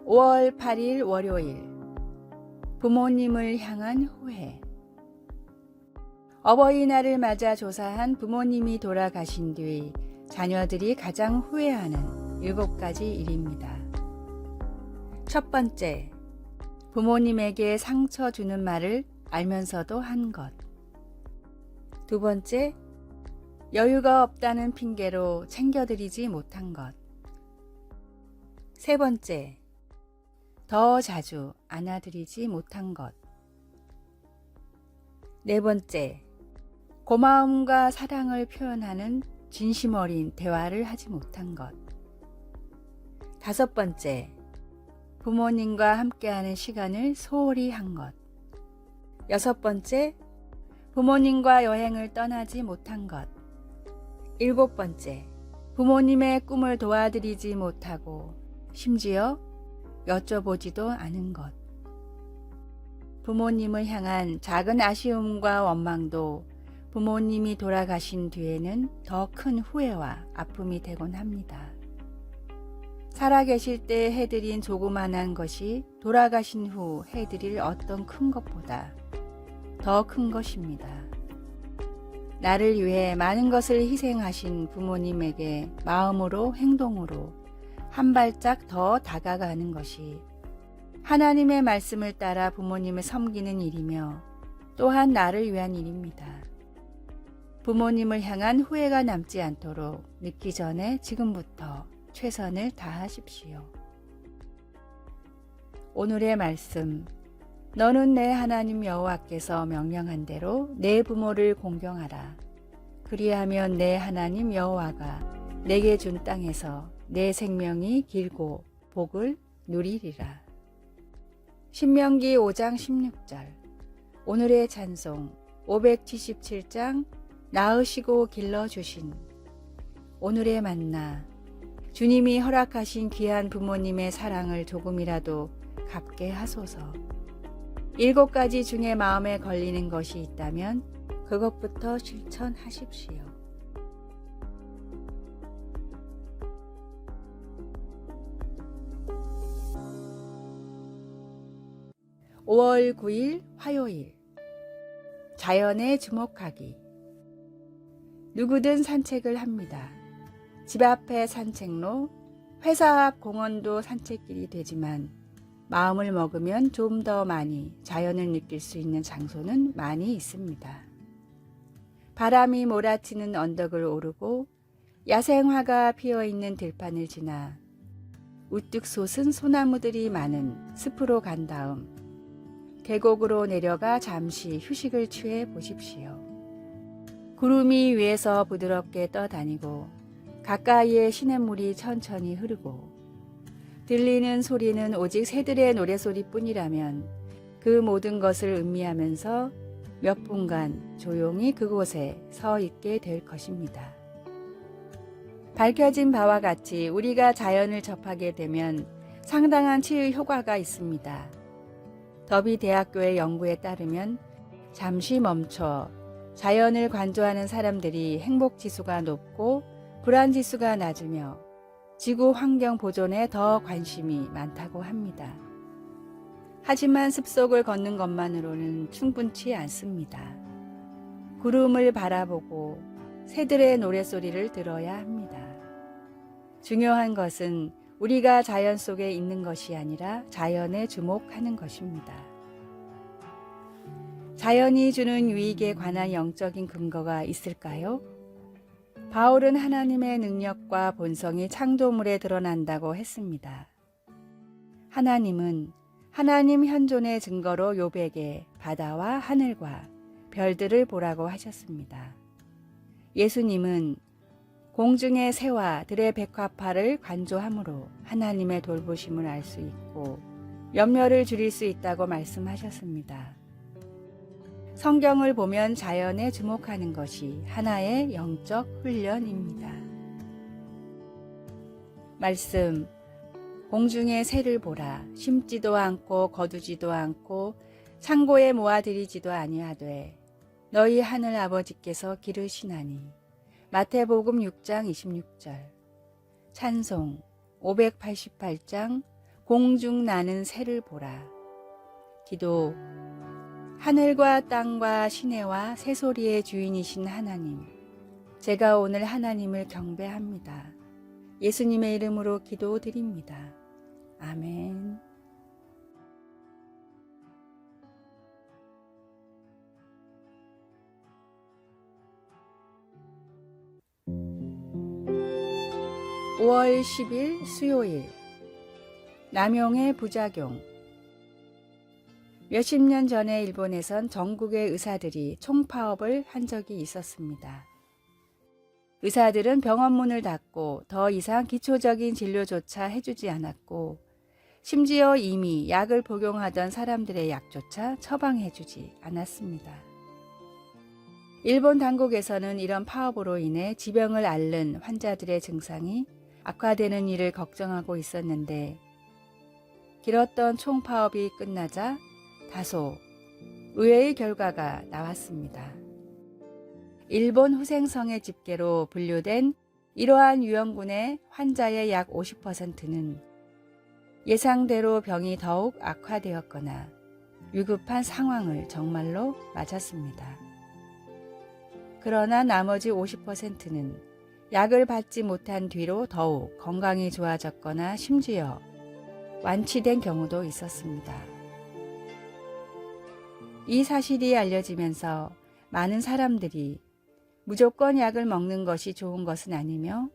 5월 8일 월요일. 부모님을 향한 후회. 어버이날을 맞아 조사한 부모님이 돌아가신 뒤 자녀들이 가장 후회하는 7가지 일입니다. 첫 번째, 부모님에게 상처 주는 말을 알면서도 한 것. 두 번째, 여유가 없다는 핑계로 챙겨드리지 못한 것. 세 번째, 더 자주 안아드리지 못한 것. 네 번째, 고마움과 사랑을 표현하는 진심 어린 대화를 하지 못한 것. 다섯 번째, 부모님과 함께하는 시간을 소홀히 한 것. 여섯 번째, 부모님과 여행을 떠나지 못한 것. 일곱 번째, 부모님의 꿈을 도와드리지 못하고 심지어 여쭤보지도 않은 것. 부모님을 향한 작은 아쉬움과 원망도 부모님이 돌아가신 뒤에는 더 큰 후회와 아픔이 되곤 합니다. 살아계실 때 해드린 조그만한 것이 돌아가신 후 해드릴 어떤 큰 것보다 더 큰 것입니다. 나를 위해 많은 것을 희생하신 부모님에게 마음으로 행동으로 한 발짝 더 다가가는 것이 하나님의 말씀을 따라 부모님을 섬기는 일이며 또한 나를 위한 일입니다. 부모님을 향한 후회가 남지 않도록 늦기 전에 지금부터 최선을 다하십시오. 오늘의 말씀. 너는 내 하나님 여호와께서 명령한 대로 내 부모를 공경하라. 그리하면 내 하나님 여호와가 내게 준 땅에서 내 생명이 길고 복을 누리리라. 신명기 5장 16절. 오늘의 찬송 577장 낳으시고 길러주신. 오늘의 만나. 주님이 허락하신 귀한 부모님의 사랑을 조금이라도 갚게 하소서. 7가지 중에 마음에 걸리는 것이 있다면 그것부터 실천하십시오. 5월 9일 화요일. 자연에 주목하기. 누구든 산책을 합니다. 집 앞의 산책로, 회사 앞 공원도 산책길이 되지만 마음을 먹으면 좀 더 많이 자연을 느낄 수 있는 장소는 많이 있습니다. 바람이 몰아치는 언덕을 오르고 야생화가 피어있는 들판을 지나 우뚝 솟은 소나무들이 많은 숲으로 간 다음 계곡으로 내려가 잠시 휴식을 취해 보십시오. 구름이 위에서 부드럽게 떠다니고 가까이에 시냇물이 천천히 흐르고 들리는 소리는 오직 새들의 노래소리뿐이라면 그 모든 것을 음미하면서 몇 분간 조용히 그곳에 서 있게 될 것입니다. 밝혀진 바와 같이 우리가 자연을 접하게 되면 상당한 치유 효과가 있습니다. 더비 대학교의 연구에 따르면 잠시 멈춰 자연을 관조하는 사람들이 행복지수가 높고 불안지수가 낮으며 지구 환경 보존에 더 관심이 많다고 합니다. 하지만 숲속을 걷는 것만으로는 충분치 않습니다. 구름을 바라보고 새들의 노랫소리를 들어야 합니다. 중요한 것은 우리가 자연 속에 있는 것이 아니라 자연에 주목하는 것입니다. 자연이 주는 유익에 관한 영적인 근거가 있을까요? 바울은 하나님의 능력과 본성이 창조물에 드러난다고 했습니다. 하나님은 하나님 현존의 증거로 욥에게 바다와 하늘과 별들을 보라고 하셨습니다. 예수님은 공중의 새와 들의 백합화를 관조함으로 하나님의 돌보심을 알 수 있고 염려를 줄일 수 있다고 말씀하셨습니다. 성경을 보면 자연에 주목하는 것이 하나의 영적 훈련입니다. 말씀. 공중의 새를 보라. 심지도 않고 거두지도 않고 창고에 모아들이지도 아니하되 너희 하늘 아버지께서 기르시나니. 마태복음 6장 26절. 찬송 588장 공중 나는 새를 보라. 기도. 하늘과 땅과 시내와 새소리의 주인이신 하나님, 제가 오늘 하나님을 경배합니다. 예수님의 이름으로 기도드립니다. 아멘. (5월 10일) 수요일. 남용의 부작용. 몇십 년 전에 일본에선 전국의 의사들이 총파업을 한 적이 있었습니다. 의사들은 병원 문을 닫고 더 이상 기초적인 진료조차 해주지 않았고, 심지어 이미 약을 복용하던 사람들의 약조차 처방해주지 않았습니다. 일본 당국에서는 이런 파업으로 인해 지병을 앓는 환자들의 증상이 악화되는 일을 걱정하고 있었는데, 길었던 총파업이 끝나자 다소 의외의 결과가 나왔습니다. 일본 후생성의 집계로 분류된 이러한 유형군의 환자의 약 50%는 예상대로 병이 더욱 악화되었거나 위급한 상황을 정말로 맞았습니다. 그러나 나머지 50%는 약을 받지 못한 뒤로 더욱 건강이 좋아졌거나 심지어 완치된 경우도 있었습니다. 이 사실이 알려지면서 많은 사람들이 무조건 약을 먹는 것이 좋은 것은 아니며,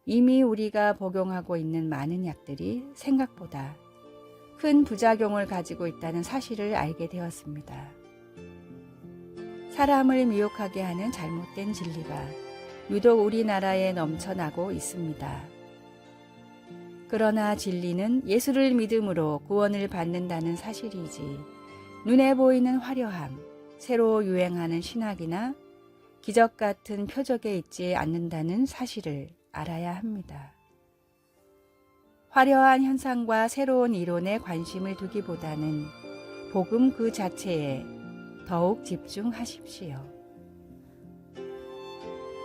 이미 우리가 복용하고 있는 많은 약들이 생각보다 큰 부작용을 가지고 있다는 사실을 알게 되었습니다. 사람을 미혹하게 하는 잘못된 진리가 유독 우리나라에 넘쳐나고 있습니다. 그러나 진리는 예수를 믿음으로 구원을 받는다는 사실이지, 눈에 보이는 화려함, 새로 유행하는 신학이나 기적 같은 표적에 있지 않는다는 사실을 알아야 합니다. 화려한 현상과 새로운 이론에 관심을 두기보다는 복음 그 자체에 더욱 집중하십시오.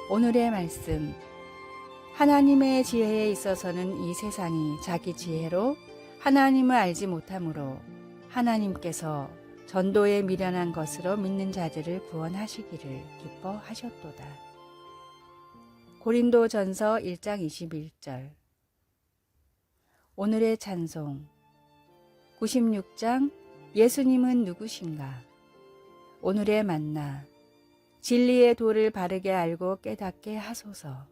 오늘의 말씀. 하나님의 지혜에 있어서는 이 세상이 자기 지혜로 하나님을 알지 못하므로 하나님께서 전도에 미련한 것으로 믿는 자들을 구원하시기를 기뻐하셨도다. 고린도전서 1장 21절. 오늘의 찬송. 96장 예수님은 누구신가? 오늘의 만나. 진리의 도를 바르게 알고 깨닫게 하소서.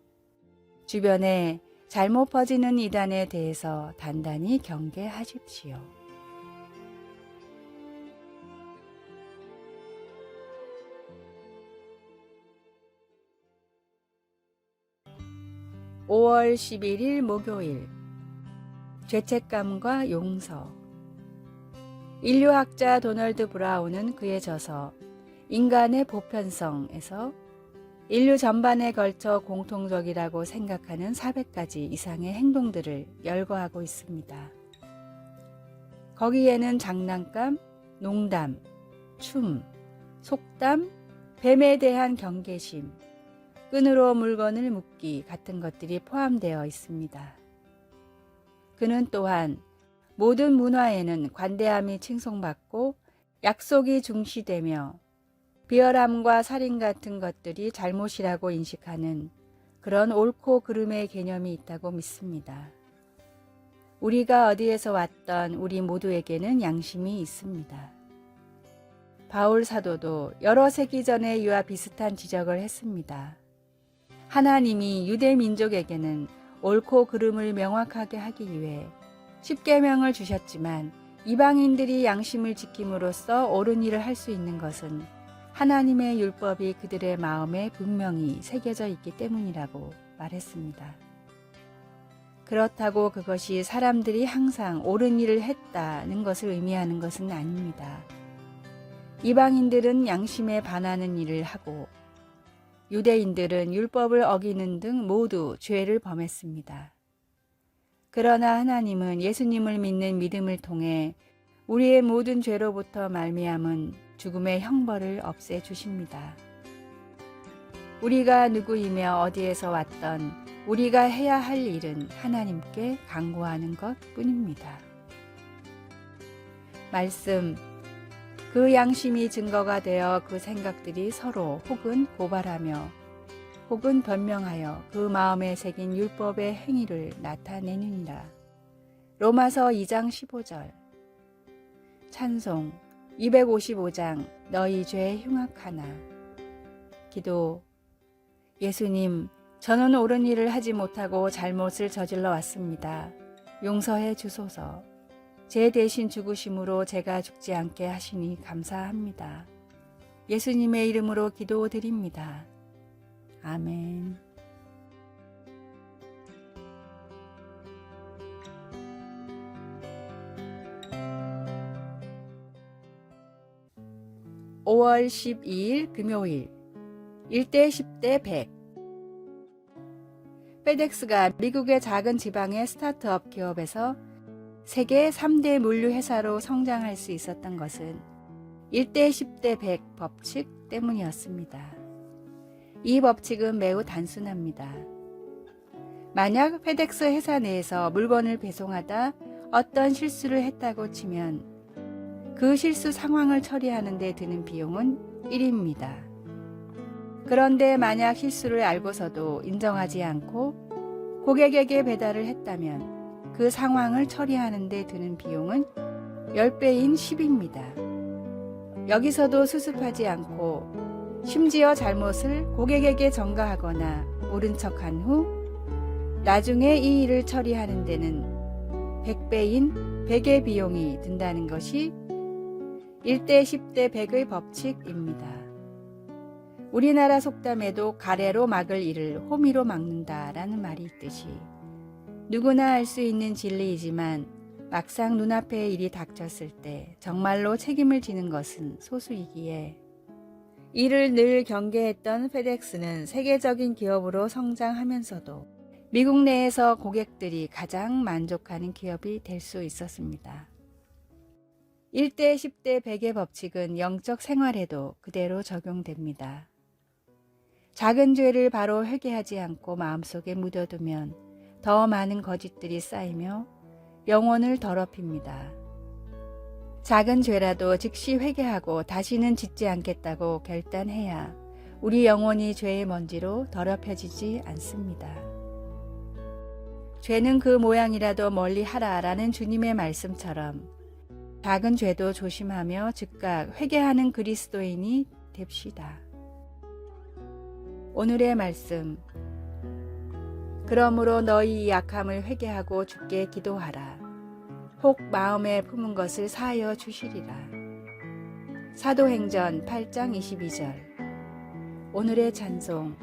주변에 잘못 퍼지는 이단에 대해서 단단히 경계하십시오. (5월 11일) 목요일. 죄책감과 용서. 인류학자 도널드 브라운은 그의 저서 인간의 보편성에서 인류 전반에 걸쳐 공통적이라고 생각하는 400가지 이상의 행동들을 열거하고 있습니다. 거기에는 장난감, 농담, 춤, 속담, 뱀에 대한 경계심, 끈으로 물건을 묶기 같은 것들이 포함되어 있습니다. 그는 또한 모든 문화에는 관대함이 칭송받고 약속이 중시되며 비열함과 살인 같은 것들이 잘못이라고 인식하는 그런 옳고 그름의 개념이 있다고 믿습니다. 우리가 어디에서 왔던 우리 모두에게는 양심이 있습니다. 바울 사도도 여러 세기 전에 이와 비슷한 지적을 했습니다. 하나님이 유대 민족에게는 옳고 그름을 명확하게 하기 위해 십계명을 주셨지만, 이방인들이 양심을 지킴으로써 옳은 일을 할 수 있는 것은 하나님의 율법이 그들의 마음에 분명히 새겨져 있기 때문이라고 말했습니다. 그렇다고 그것이 사람들이 항상 옳은 일을 했다는 것을 의미하는 것은 아닙니다. 이방인들은 양심에 반하는 일을 하고 유대인들은 율법을 어기는 등 모두 죄를 범했습니다. 그러나 하나님은 예수님을 믿는 믿음을 통해 우리의 모든 죄로부터 말미암은 죽음의 형벌을 없애주십니다. 우리가 누구이며 어디에서 왔던 우리가 해야 할 일은 하나님께 간구하는 것 뿐입니다. 말씀, 그 양심이 증거가 되어 그 생각들이 서로 혹은 고발하며 혹은 변명하여 그 마음에 새긴 율법의 행위를 나타내느니라. 로마서 2장 15절. 찬송 255장 너희 죄 흉악하나. 기도. 예수님, 저는 옳은 일을 하지 못하고 잘못을 저질러 왔습니다. 용서해 주소서. 제 대신 죽으심으로 제가 죽지 않게 하시니 감사합니다. 예수님의 이름으로 기도드립니다. 아멘. (5월 12일) 금요일 1대 10대 100. 페덱스가 미국의 작은 지방의 스타트업 기업에서 세계 3대 물류 회사로 성장할 수 있었던 것은 1대 10대 100 법칙 때문이었습니다. 이 법칙은 매우 단순합니다. 만약 페덱스 회사 내에서 물건을 배송하다 어떤 실수를 했다고 치면 그 실수 상황을 처리하는 데 드는 비용은 1입니다. 그런데 만약 실수를 알고서도 인정하지 않고 고객에게 배달을 했다면 그 상황을 처리하는 데 드는 비용은 10배인 10입니다. 여기서도 수습하지 않고 심지어 잘못을 고객에게 전가하거나 모른 척한 후 나중에 이 일을 처리하는 데는 100배인 100의 비용이 든다는 것이 1대 10대 100의 법칙입니다. 우리나라 속담에도 가래로 막을 일을 호미로 막는다라는 말이 있듯이 누구나 알 수 있는 진리이지만 막상 눈앞에 일이 닥쳤을 때 정말로 책임을 지는 것은 소수이기에 이를 늘 경계했던 페덱스는 세계적인 기업으로 성장하면서도 미국 내에서 고객들이 가장 만족하는 기업이 될 수 있었습니다. 1대 10대 100의 법칙은 영적 생활에도 그대로 적용됩니다. 작은 죄를 바로 회개하지 않고 마음속에 묻어두면 더 많은 거짓들이 쌓이며 영혼을 더럽힙니다. 작은 죄라도 즉시 회개하고 다시는 짓지 않겠다고 결단해야 우리 영혼이 죄의 먼지로 더럽혀지지 않습니다. 죄는 그 모양이라도 멀리 하라라는 주님의 말씀처럼 작은 죄도 조심하며 즉각 회개하는 그리스도인이 됩시다. 오늘의 말씀. 그러므로 너희 약함을 회개하고 주께 기도하라. 혹 마음에 품은 것을 사하여 주시리라. 사도행전 8장 22절. 오늘의 찬송.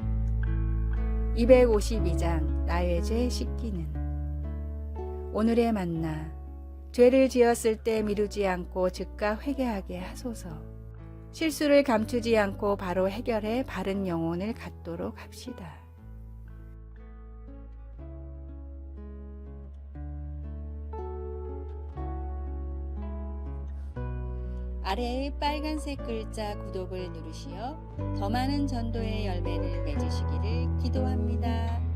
252장 나의 죄 씻기는. 오늘의 만나. 죄를 지었을 때 미루지 않고 즉각 회개하게 하소서. 실수를 감추지 않고 바로 해결해 바른 영혼을 갖도록 합시다. 아래의 빨간색 글자 구독을 누르시어 더 많은 전도의 열매를 맺으시기를 기도합니다.